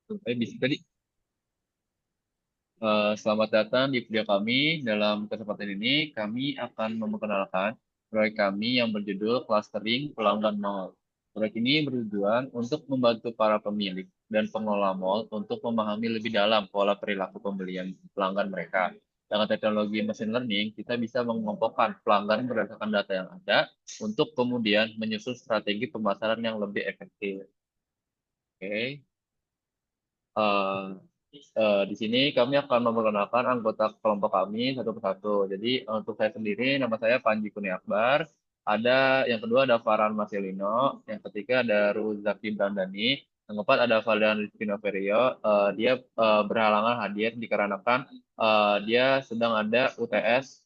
Bisa tadi. Selamat datang di video kami. Dalam kesempatan ini, kami akan memperkenalkan proyek kami yang berjudul Clustering Pelanggan Mall. Proyek ini bertujuan untuk membantu para pemilik dan pengelola mall untuk memahami lebih dalam pola perilaku pembelian pelanggan mereka. Dengan teknologi machine learning, kita bisa mengelompokkan pelanggan berdasarkan data yang ada untuk kemudian menyusun strategi pemasaran yang lebih efektif. Oke. Eh, di sini kami akan memperkenalkan anggota kelompok kami satu persatu. Jadi untuk saya sendiri, nama saya Panji Kurnia Akbar. Ada yang kedua ada Farhan Marcelino, yang ketiga ada Ruzaki Brandani, yang keempat ada Valdan Rizky Noverio. Dia berhalangan hadir dikarenakan dia sedang ada UTS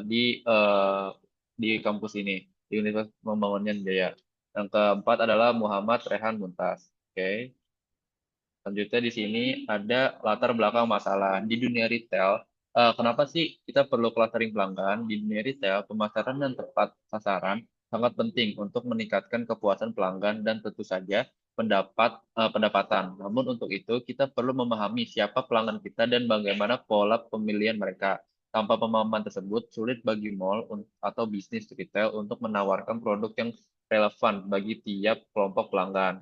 di kampus ini di Universitas Pembangunan Jaya. Yang keempat adalah Muhammad Rehan Muntas. Oke. Selanjutnya di sini ada latar belakang masalah. Di dunia retail, kenapa sih kita perlu clustering pelanggan? Di dunia retail, pemasaran dan tepat sasaran sangat penting untuk meningkatkan kepuasan pelanggan dan tentu saja pendapatan. Namun untuk itu, kita perlu memahami siapa pelanggan kita dan bagaimana pola pemilihan mereka. Tanpa pemahaman tersebut, sulit bagi mall atau bisnis retail untuk menawarkan produk yang relevan bagi tiap kelompok pelanggan.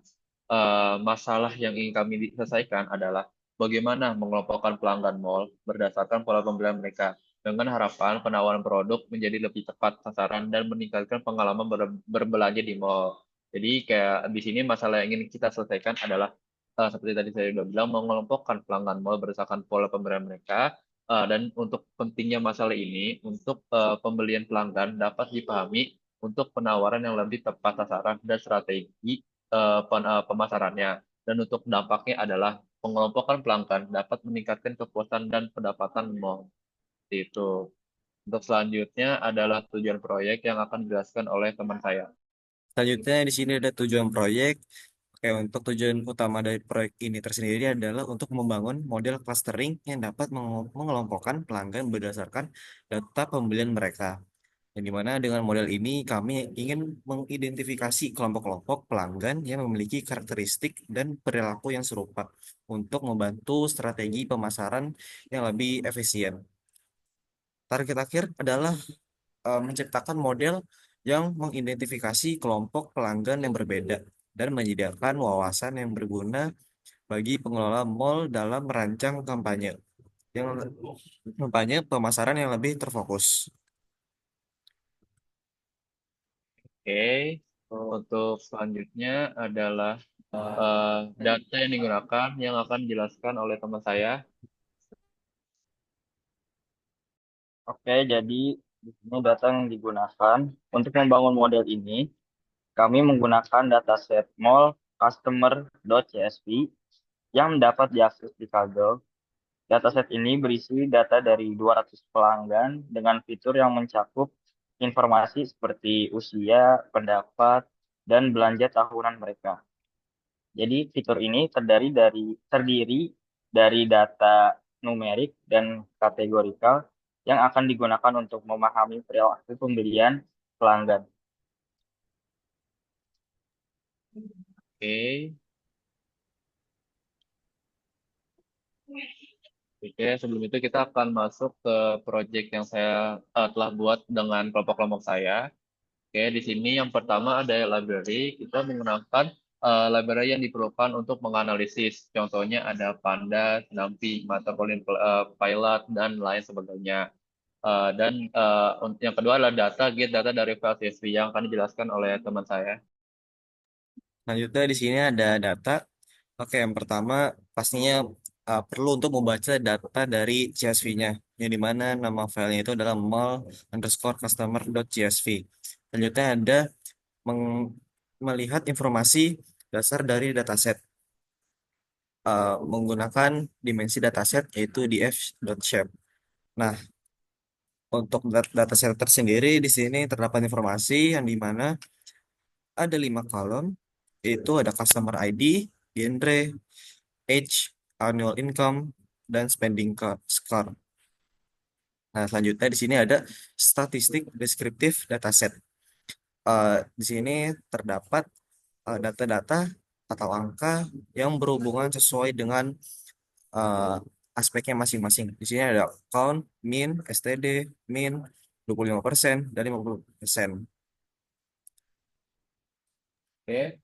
Masalah yang ingin kami selesaikan adalah bagaimana mengelompokkan pelanggan mall berdasarkan pola pembelian mereka dengan harapan penawaran produk menjadi lebih tepat sasaran dan meningkatkan pengalaman berbelanja di mall. Jadi kayak di sini masalah yang ingin kita selesaikan adalah seperti tadi saya sudah bilang mengelompokkan pelanggan mall berdasarkan pola pembelian mereka. Dan untuk pentingnya masalah ini untuk pembelian pelanggan dapat dipahami untuk penawaran yang lebih tepat sasaran dan strategi pemasarannya. Dan untuk dampaknya adalah pengelompokan pelanggan dapat meningkatkan kepuasan dan pendapatan mall. Seperti itu. Untuk selanjutnya adalah tujuan proyek yang akan dijelaskan oleh teman saya. Selanjutnya di sini ada tujuan proyek. Oke, untuk tujuan utama dari proyek ini tersendiri adalah untuk membangun model clustering yang dapat mengelompokkan pelanggan berdasarkan data pembelian mereka. Yang dimana dengan model ini kami ingin mengidentifikasi kelompok-kelompok pelanggan yang memiliki karakteristik dan perilaku yang serupa untuk membantu strategi pemasaran yang lebih efisien. Target akhir adalah menciptakan model yang mengidentifikasi kelompok pelanggan yang berbeda dan menyediakan wawasan yang berguna bagi pengelola mall dalam merancang yang kampanye pemasaran yang lebih terfokus. Oke, untuk selanjutnya adalah eh, data yang digunakan yang akan dijelaskan oleh teman saya. Oke, jadi di sini data yang digunakan untuk membangun model ini, kami menggunakan dataset mall customer.csv yang dapat diakses di Kaggle. Dataset ini berisi data dari 200 pelanggan dengan fitur yang mencakup informasi seperti usia, pendapat, dan belanja tahunan mereka. Jadi fitur ini terdiri dari data numerik dan kategorikal yang akan digunakan untuk memahami perilaku pembelian pelanggan. Oke, oke. Sebelum itu kita akan masuk ke project yang saya telah buat dengan kelompok-kelompok saya. Oke, di sini yang pertama ada library. Kita menggunakan library yang diperlukan untuk menganalisis. Contohnya ada Pandas, NumPy, Matterport, Pilot, dan lain sebagainya. Yang kedua adalah data, get data dari file CSV yang akan dijelaskan oleh teman saya. Selanjutnya di sini ada data. Oke, yang pertama pastinya perlu untuk membaca data dari CSV-nya, yang dimana nama filenya itu adalah mall_customer.csv. Selanjutnya ada melihat informasi dasar dari dataset menggunakan dimensi dataset yaitu df.shape. Nah, untuk dataset tersendiri di sini terdapat informasi yang dimana ada 5 kolom, yaitu ada customer ID, genre, age, annual income, dan spending score. Nah, selanjutnya di sini ada statistik deskriptif dataset. Di sini terdapat data-data atau angka yang berhubungan sesuai dengan eh, aspeknya masing-masing. Di sini ada count, min, STD, min, 25% dan 50%. Oke,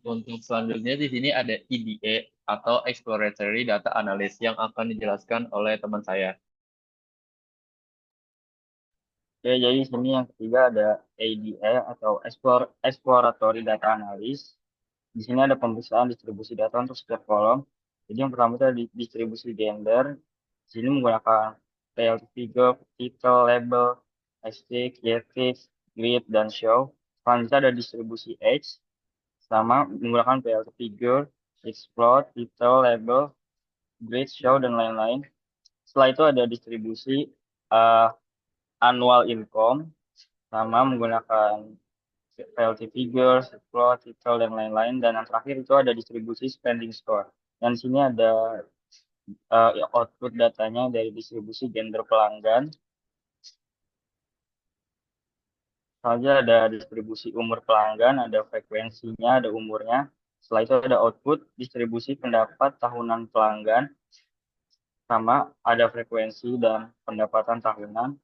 untuk selanjutnya di sini ada EDA atau Exploratory Data Analysis yang akan dijelaskan oleh teman saya. Oke, jadi di sini yang ketiga ada ADA atau Exploratory Data Analysis. Di sini ada pemeriksaan distribusi data untuk setiap kolom. Jadi yang pertama itu ada distribusi gender. Di sini menggunakan PLT figure, title, label, hashtag, yetics, grid, dan show. Selanjutnya ada distribusi age, sama menggunakan PLT figure, explore, title, label, grid, show, dan lain-lain. Setelah itu ada distribusi uh, annual income, sama menggunakan PLT figures, plot, title, dan lain-lain. Dan yang terakhir itu ada distribusi spending score. Dan di sini ada output datanya dari distribusi gender pelanggan. Selanjutnya ada distribusi umur pelanggan, ada frekuensinya, ada umurnya. Setelah itu ada output distribusi pendapat tahunan pelanggan, sama ada frekuensi dan pendapatan tahunan.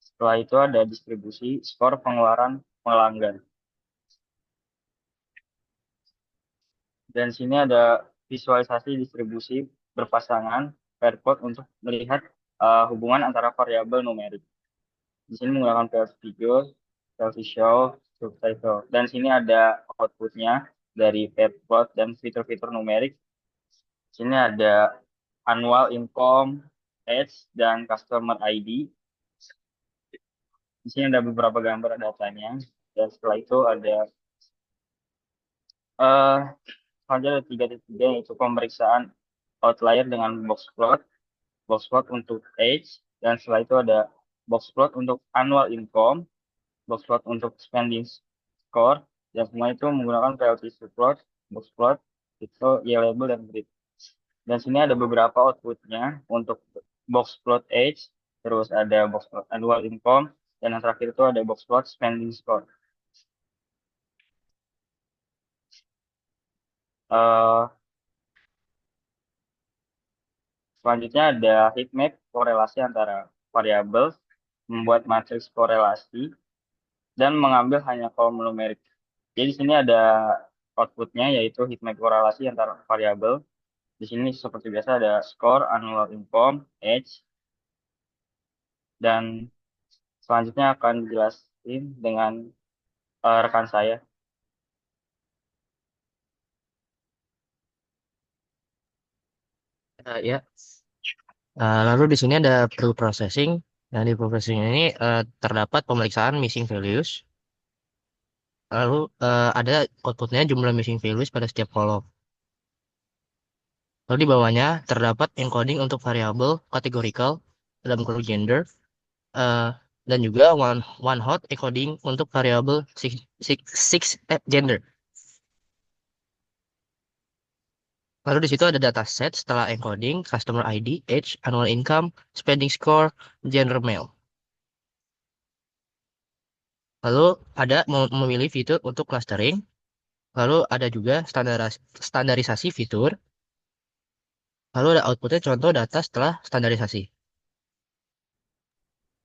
Setelah itu ada distribusi skor pengeluaran pelanggan. Dan sini ada visualisasi distribusi berpasangan pair plot untuk melihat hubungan antara variabel numerik. Di sini menggunakan pair figure, pair show, subtitle. Dan sini ada outputnya dari pair plot dan fitur-fitur numerik. Di sini ada annual income, age, dan customer ID. Di sini ada beberapa gambar datanya. Dan setelah itu ada uh, selanjutnya ada 3.3 yaitu pemeriksaan outlier dengan box plot untuk age, dan setelah itu ada box plot untuk annual income, box plot untuk spending score, dan semua itu menggunakan PLT plot, box plot, itu year label, dan grid. Dan sini ada beberapa outputnya untuk box plot age, terus ada box plot annual income, dan yang terakhir itu ada box plot spending score. Uh, Selanjutnya ada heat map korelasi antara variabel, membuat matriks korelasi, dan mengambil hanya kolom numerik. Jadi di sini ada outputnya yaitu heatmap korelasi antara variabel. Di sini seperti biasa ada score, annual income, age, dan selanjutnya akan dijelasin dengan rekan saya. Ya, lalu di sini ada pre-processing. Dan di pre-processing ini terdapat pemeriksaan missing values. Lalu ada outputnya jumlah missing values pada setiap kolom. Lalu di bawahnya terdapat encoding untuk variabel categorical dalam kurung gender, eh, dan juga one hot encoding untuk variabel gender. Lalu di situ ada dataset setelah encoding, customer ID, age, annual income, spending score, gender male. Lalu ada memilih fitur untuk clustering. Lalu ada juga standarisasi fitur. Lalu ada outputnya contoh data setelah standarisasi.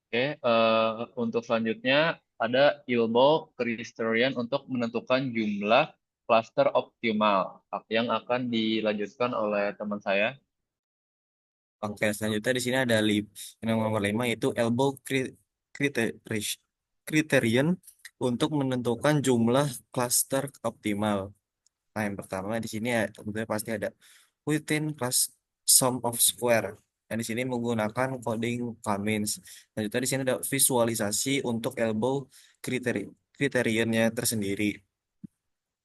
Oke, untuk selanjutnya ada ilmu criterion untuk menentukan jumlah cluster optimal yang akan dilanjutkan oleh teman saya. Oke, selanjutnya di sini ada yang nomor 5 yaitu elbow criterion untuk menentukan jumlah cluster optimal. Nah, yang pertama di sini ya tentunya pasti ada within class sum of square. Dan di sini menggunakan coding Cummins. Selanjutnya di sini ada visualisasi untuk elbow kriterionnya tersendiri.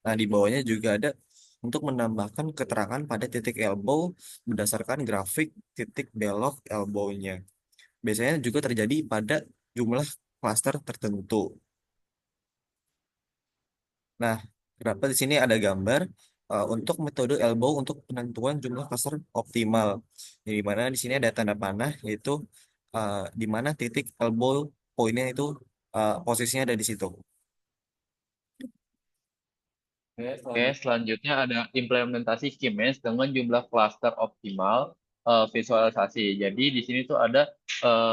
Nah, di bawahnya juga ada untuk menambahkan keterangan pada titik elbow berdasarkan grafik titik belok elbow-nya. Biasanya juga terjadi pada jumlah klaster tertentu. Nah, kenapa di sini ada gambar untuk metode elbow untuk penentuan jumlah klaster optimal. Di mana di sini ada tanda panah yaitu di mana titik elbow poinnya itu posisinya ada di situ. Oke, selanjutnya ada implementasi KMS dengan jumlah klaster optimal visualisasi. Jadi di sini tuh ada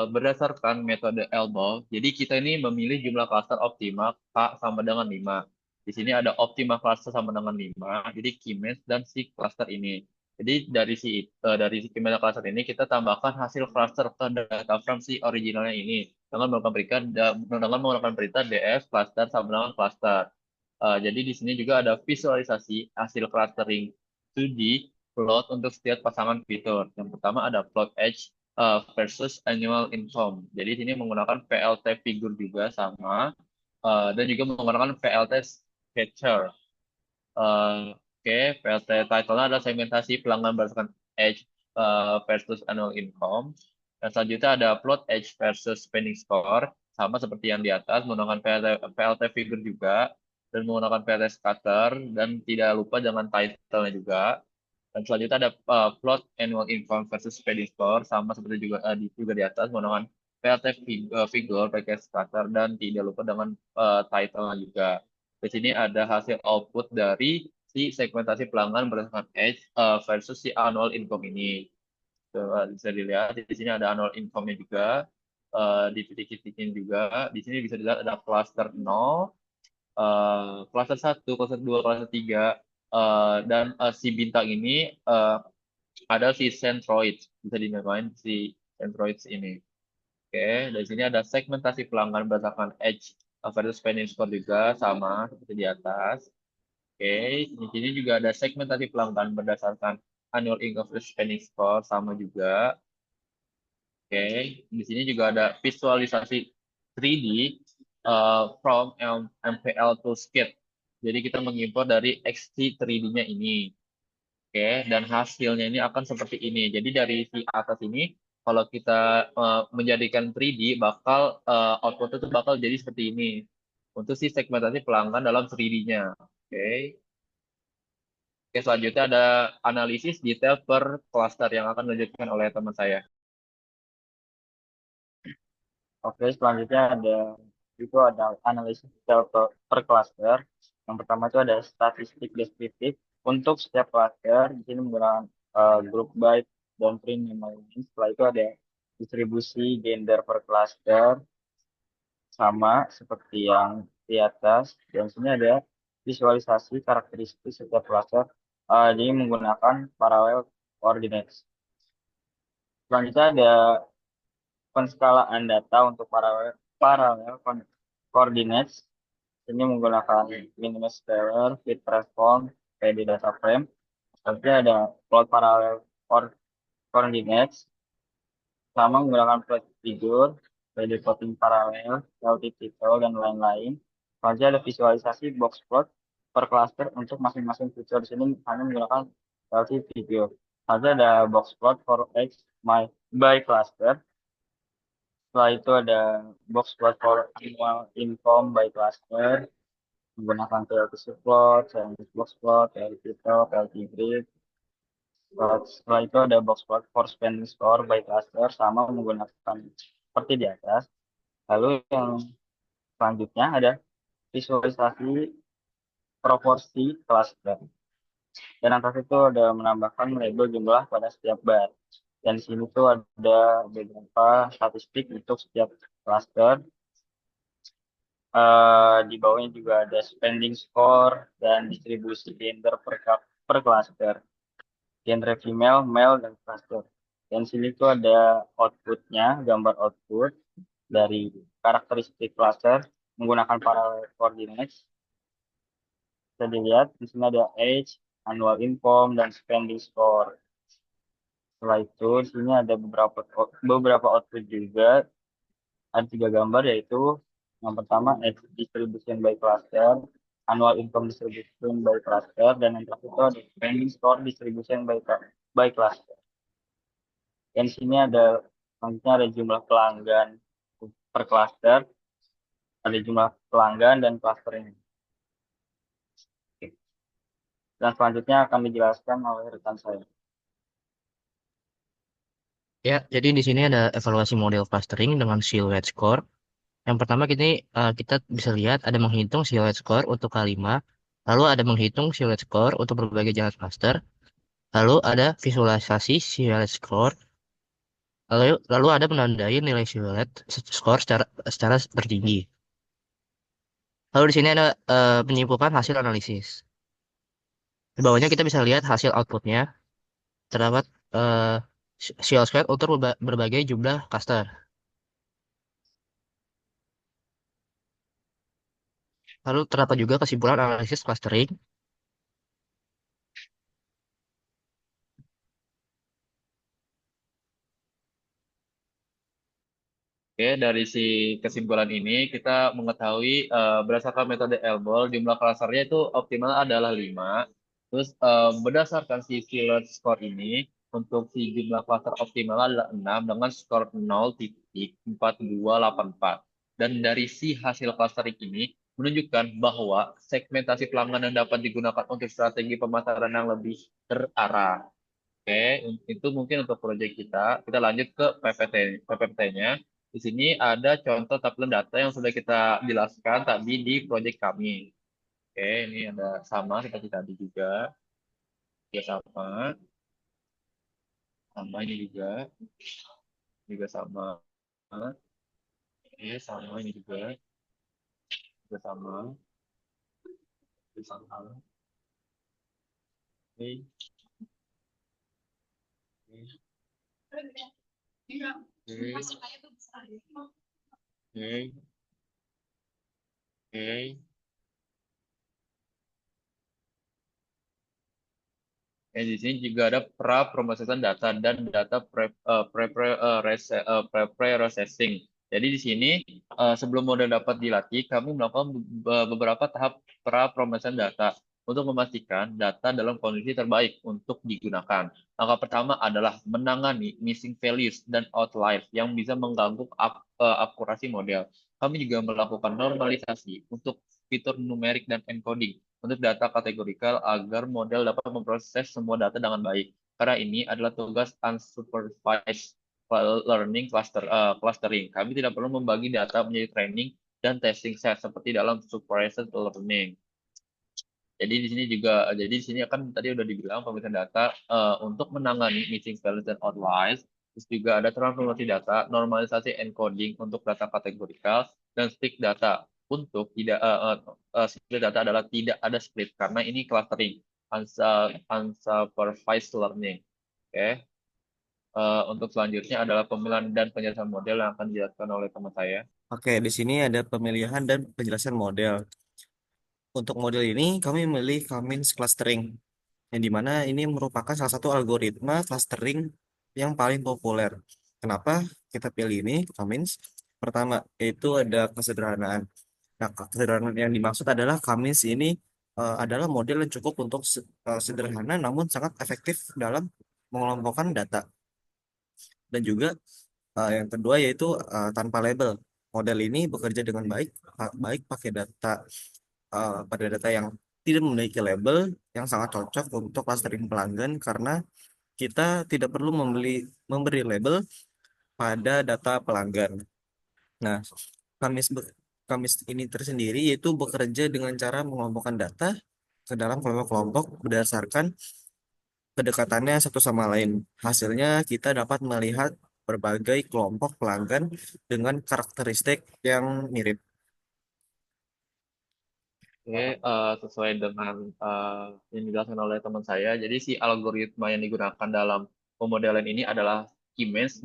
berdasarkan metode elbow. Jadi kita ini memilih jumlah klaster optimal K sama dengan 5. Di sini ada optimal cluster sama dengan 5. Jadi KMS dan si cluster ini. Jadi dari si KMS dan cluster ini kita tambahkan hasil cluster ke data frame si originalnya ini dengan menggunakan perintah df cluster sama dengan cluster. Jadi di sini juga ada visualisasi hasil clustering 2D plot untuk setiap pasangan fitur. Yang pertama ada plot edge versus annual income. Jadi di sini menggunakan PLT figure juga sama dan juga menggunakan PLT sketcher. Oke, PLT title-nya adalah segmentasi pelanggan berdasarkan age versus annual income. Dan selanjutnya ada plot age versus spending score, sama seperti yang di atas, menggunakan PLT figure juga, dan menggunakan PLT scatter, dan tidak lupa dengan title-nya juga. Dan selanjutnya ada plot annual income versus spending score, sama seperti juga di atas, menggunakan PLT figure, pakai scatter, dan tidak lupa dengan title-nya juga. Di sini ada hasil output dari si segmentasi pelanggan berdasarkan age versus si annual income ini. Bisa dilihat di sini ada annual income-nya juga, di titik-titiknya juga. Di sini bisa dilihat ada cluster 0, cluster 1, cluster 2, cluster 3, dan si bintang ini ada si centroid, bisa dinamain si centroid ini. Oke, dari sini ada segmentasi pelanggan berdasarkan age versus spending score juga sama seperti di atas. Oke, di sini juga ada segmentasi pelanggan berdasarkan annual income versus spending score sama juga. Oke, di sini juga ada visualisasi 3D from MPL to Sketch. Jadi kita mengimpor dari XT 3D-nya ini. Oke, dan hasilnya ini akan seperti ini. Jadi dari si atas ini, kalau kita menjadikan 3D, output itu bakal jadi seperti ini. Untuk si segmentasi pelanggan dalam 3D-nya. Oke. Oke, selanjutnya ada analisis detail per cluster yang akan dilanjutkan oleh teman saya. Oke, selanjutnya ada analisis detail per cluster. Yang pertama itu ada statistik deskriptif untuk setiap cluster. Di sini menggunakan group by downstream namanya. Setelah itu ada distribusi gender per cluster sama seperti yang di atas. Dan di sini ada visualisasi karakteristik setiap cluster. Jadi menggunakan parallel coordinates. Selanjutnya ada penskalaan data untuk parallel coordinates. Ini menggunakan minimal scalar, fit transform, PD data frame. Nanti ada plot parallel coordinates sama menggunakan plot figure, PD plotting parallel, LT title, dan lain-lain. Nanti ada visualisasi box plot per cluster untuk masing-masing feature. Di sini hanya menggunakan LT figure. Nanti ada box plot for X by cluster. Setelah itu ada box plot for annual income by cluster menggunakan TLT plot, scientist box plot, TLT top, TLT grid. Setelah itu ada box plot for spending score by cluster sama menggunakan seperti di atas. Lalu yang selanjutnya ada visualisasi proporsi cluster. Dan atas itu ada menambahkan label jumlah pada setiap bar. Dan di sini tuh ada beberapa statistik untuk setiap cluster. Di bawahnya juga ada spending score dan distribusi gender per cluster. Genre female, male, dan cluster. Dan sini tuh ada outputnya, gambar output dari karakteristik cluster menggunakan parallel coordinates. Bisa dilihat di sini ada age, annual income, dan spending score. Setelah itu di sini ada beberapa output juga. Ada 3 gambar yaitu yang pertama age distribution by cluster, annual income distribution by cluster, dan yang terakhir itu ada spending score distribution by cluster. Dan di sini selanjutnya ada jumlah pelanggan per cluster, ada jumlah pelanggan dan cluster ini. Dan selanjutnya akan dijelaskan oleh rekan saya. Ya, jadi di sini ada evaluasi model clustering dengan silhouette score. Yang pertama kita bisa lihat ada menghitung silhouette score untuk K5 Lalu ada menghitung silhouette score untuk berbagai jenis cluster. Lalu ada visualisasi silhouette score. Lalu ada menandai nilai silhouette score secara tertinggi. Lalu di sini ada menyimpulkan hasil analisis. Di bawahnya kita bisa lihat hasil outputnya. Terdapat eh, silhouette score untuk berbagai jumlah cluster. Lalu terdapat juga kesimpulan analisis clustering. Oke, dari si kesimpulan ini kita mengetahui berdasarkan metode Elbol jumlah klasternya itu optimal adalah 5. Terus berdasarkan si silhouette score ini untuk si jumlah klaster optimal adalah 6 dengan skor 0,4284. Dan dari si hasil clustering ini menunjukkan bahwa segmentasi pelanggan yang dapat digunakan untuk strategi pemasaran yang lebih terarah. Oke, itu mungkin untuk proyek kita. Kita lanjut ke PPT-nya. Di sini ada contoh tabel data yang sudah kita jelaskan tadi di proyek kami. Oke, ini ada sama seperti tadi juga. Ya sama, sama ini juga sama. Oke, sama ini juga sama, juga sama. Oke, oke, oke, oke. Di sini juga ada pra-pemrosesan data dan data pre-processing. Jadi di sini sebelum model dapat dilatih, kami melakukan beberapa tahap pra-pemrosesan data untuk memastikan data dalam kondisi terbaik untuk digunakan. Langkah pertama adalah menangani missing values dan outliers yang bisa mengganggu akurasi model. Kami juga melakukan normalisasi untuk fitur numerik dan encoding untuk data kategorikal agar model dapat memproses semua data dengan baik. Karena ini adalah tugas unsupervised clustering. Kami tidak perlu membagi data menjadi training dan testing set seperti dalam supervised learning. Jadi di sini akan tadi udah dibilang pemeriksaan data untuk menangani missing values dan outliers. Terus juga ada transformasi data, normalisasi encoding untuk data kategorikal, dan split data untuk tidak split data adalah tidak ada split karena ini clustering unsupervised learning. Oke. Untuk selanjutnya adalah pemilihan dan penjelasan model yang akan dijelaskan oleh teman saya. Oke, di sini ada pemilihan dan penjelasan model. Untuk model ini, kami memilih Cummins clustering, yang dimana ini merupakan salah satu algoritma clustering yang paling populer. Kenapa kita pilih ini, Cummins? Pertama, yaitu ada kesederhanaan. Nah, kesederhanaan yang dimaksud adalah Cummins ini adalah model yang cukup untuk sederhana namun sangat efektif dalam mengelompokkan data. Dan juga yang kedua yaitu tanpa label. Model ini bekerja dengan baik pakai data pada data yang tidak memiliki label yang sangat cocok untuk clustering pelanggan karena kita tidak perlu memberi label pada data pelanggan. Nah, Kamis be- Kamis ini tersendiri yaitu bekerja dengan cara mengelompokkan data ke dalam kelompok-kelompok berdasarkan kedekatannya satu sama lain. Hasilnya kita dapat melihat berbagai kelompok pelanggan dengan karakteristik yang mirip. Oke, sesuai dengan yang dijelaskan oleh teman saya, jadi si algoritma yang digunakan dalam pemodelan ini adalah K-means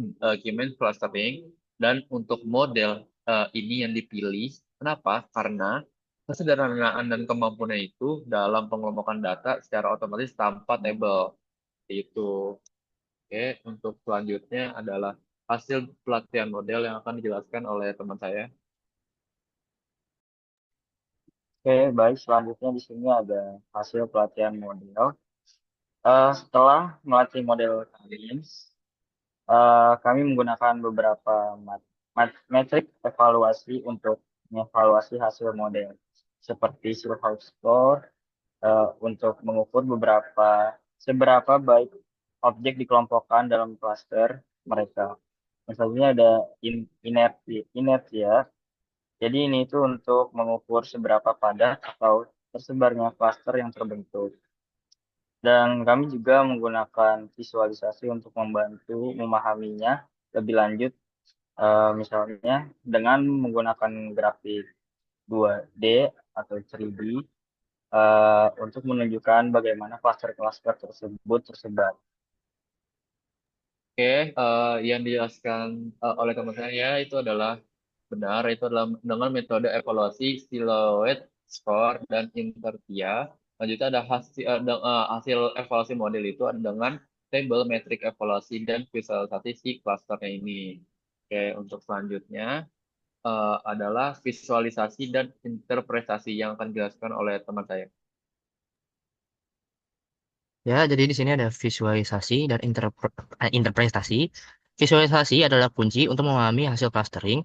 clustering, dan untuk model ini yang dipilih, kenapa? Karena kesederhanaan dan kemampuannya itu dalam pengelompokan data secara otomatis tanpa tabel. Itu. Oke, untuk selanjutnya adalah hasil pelatihan model yang akan dijelaskan oleh teman saya. Oke, baik. Selanjutnya di sini ada hasil pelatihan model. Setelah melatih model kalian, kami menggunakan beberapa metrik evaluasi untuk mengevaluasi hasil model, seperti silhouette score, untuk mengukur seberapa baik objek dikelompokkan dalam klaster mereka. Misalnya ada inertia. Jadi ini itu untuk mengukur seberapa padat atau tersebarnya klaster yang terbentuk. Dan kami juga menggunakan visualisasi untuk membantu memahaminya lebih lanjut, misalnya dengan menggunakan grafik 2D atau 3D untuk menunjukkan bagaimana klaster-klaster tersebut tersebar. Oke, yang dijelaskan oleh teman saya itu adalah benar, itu adalah dengan metode evaluasi siluet, skor, dan intertia. Lanjutnya ada hasil evaluasi model itu ada dengan tabel metrik evaluasi dan visualisasi si klasternya ini. Oke, untuk selanjutnya adalah visualisasi dan interpretasi yang akan dijelaskan oleh teman saya. Ya, jadi di sini ada visualisasi dan interpretasi. Visualisasi adalah kunci untuk memahami hasil clustering.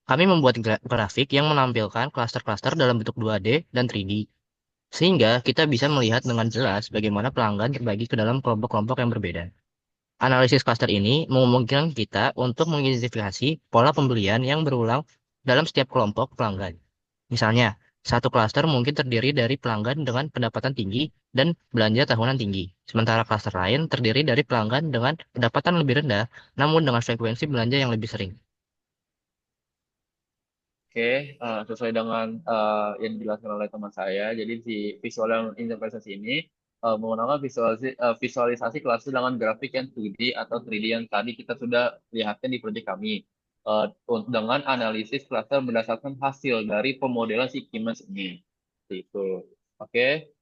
Kami membuat grafik yang menampilkan klaster-klaster dalam bentuk 2D dan 3D. Sehingga kita bisa melihat dengan jelas bagaimana pelanggan terbagi ke dalam kelompok-kelompok yang berbeda. Analisis cluster ini memungkinkan kita untuk mengidentifikasi pola pembelian yang berulang dalam setiap kelompok pelanggan. Misalnya, satu klaster mungkin terdiri dari pelanggan dengan pendapatan tinggi dan belanja tahunan tinggi, sementara klaster lain terdiri dari pelanggan dengan pendapatan lebih rendah namun dengan frekuensi belanja yang lebih sering. Oke, sesuai dengan yang dijelaskan oleh teman saya, jadi si visual dan interpretasi ini menggunakan visualisasi kelas dengan grafik yang 2D atau 3D yang tadi kita sudah lihatkan di proyek kami. Dengan analisis klaster berdasarkan hasil dari pemodelan si Siemens ini. Seperti itu. Oke,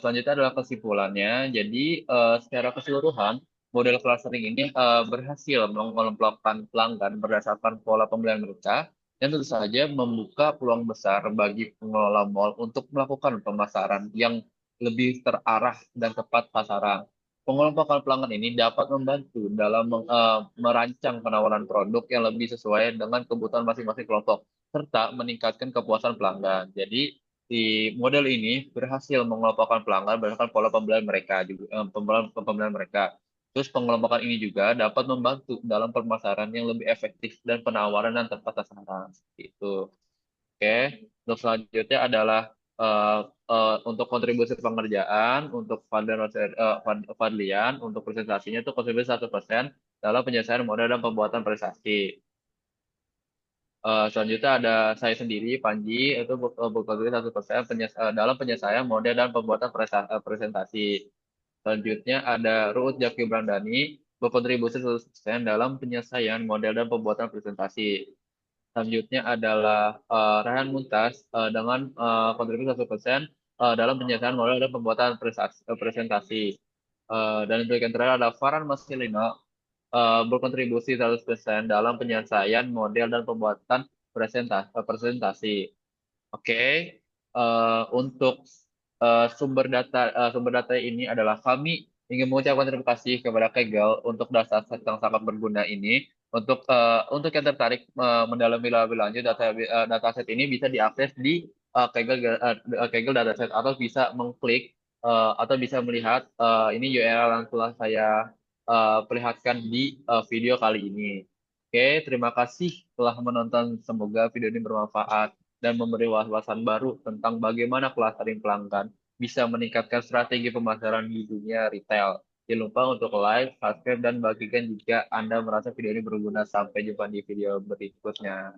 selanjutnya adalah kesimpulannya. Jadi, secara keseluruhan, model clustering ini berhasil mengelompokkan pelanggan berdasarkan pola pembelian mereka dan tentu saja membuka peluang besar bagi pengelola mall untuk melakukan pemasaran yang lebih terarah dan tepat sasaran. Pengelompokan pelanggan ini dapat membantu dalam merancang penawaran produk yang lebih sesuai dengan kebutuhan masing-masing kelompok, serta meningkatkan kepuasan pelanggan. Jadi, di model ini berhasil mengelompokkan pelanggan berdasarkan pola pembelian mereka juga, pembelian mereka. Terus pengelompokan ini juga dapat membantu dalam pemasaran yang lebih efektif dan penawaran yang tepat sasaran. Itu. Oke. Untuk selanjutnya adalah eh, untuk kontribusi pengerjaan, untuk Fadlian, untuk presentasinya itu kontribusi 1% dalam penyelesaian modal dan pembuatan prestasi. Selanjutnya ada saya sendiri, Panji, itu berkontribusi 1% dalam penyelesaian model dan pembuatan presentasi. Selanjutnya ada Ruud Jaki Brandani berkontribusi 100% dalam penyelesaian model dan pembuatan presentasi. Selanjutnya adalah Rehan Muntas dengan kontribusi 1% dalam penyelesaian model dan pembuatan presentasi. Dan untuk yang terakhir ada Farhan Masilino berkontribusi 100% dalam penyelesaian model dan pembuatan presentasi. Oke, untuk sumber data ini adalah kami ingin mengucapkan terima kasih kepada Kegel untuk data set yang sangat berguna ini. Untuk yang tertarik mendalami lebih lanjut data set ini bisa diakses di Kegel dataset atau bisa mengklik atau bisa melihat ini URL yang telah saya perlihatkan di video kali ini. Oke, terima kasih telah menonton. Semoga video ini bermanfaat dan memberi wawasan baru tentang bagaimana clustering pelanggan bisa meningkatkan strategi pemasaran di dunia retail. Jangan lupa untuk like, subscribe, dan bagikan jika Anda merasa video ini berguna. Sampai jumpa di video berikutnya.